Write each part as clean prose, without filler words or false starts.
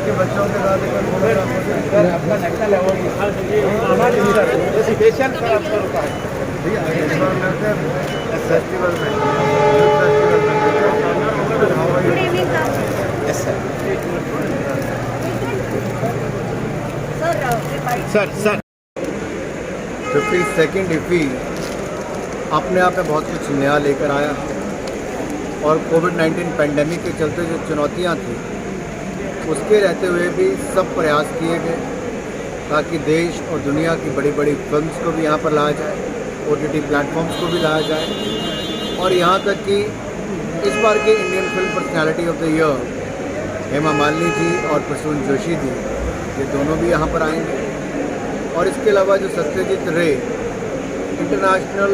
के बच्चों के साथ अपना नेशनल अवार्ड स्पेशल फेस्टिवल में सर 52nd IFFI अपने आप में बहुत कुछ नया लेकर आया और कोविड-19 पेंडेमिक के चलते जो चुनौतियां थी उसके रहते हुए भी सब प्रयास किए गए ताकि देश और दुनिया की बड़ी बड़ी फिल्म्स को भी यहाँ पर लाया जाए, OTT प्लेटफॉर्म्स को भी लाया जाए और यहाँ तक कि इस बार के Indian film personality of the year Hema Malini ji और प्रसून जोशी जी ये दोनों भी यहाँ पर आएंगे। और इसके अलावा जो सत्यजीत रे इंटरनेशनल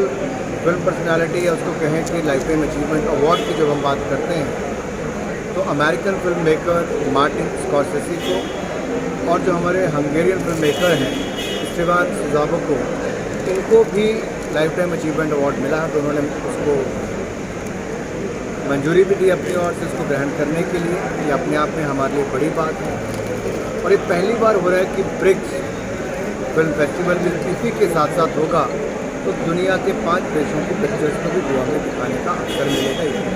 फिल्म पर्सनैलिटी है उसको कहें कि लाइफ टाइम अचीवमेंट अवार्ड की जब हम बात करते हैं तो American film maker Martin Scorsese को और जो हमारे हंगेरियन फिल्म मेकर हैं स्टीवन सुजावो को इनको भी लाइफ टाइम अचीवमेंट अवार्ड मिला है। तो उन्होंने उसको मंजूरी भी दी अपनी ओर से उसको ग्रहण करने के लिए। ये अपने आप में हमारे लिए बड़ी बात है और ये पहली बार हो रहा है कि ब्रिक्स फिल्म फेस्टिवल भी IFFI के साथ साथ होगा तो दुनिया के 5 देशों की पिक्चर्स को भी गोवा में दिखाने का अवसर मिलेगा।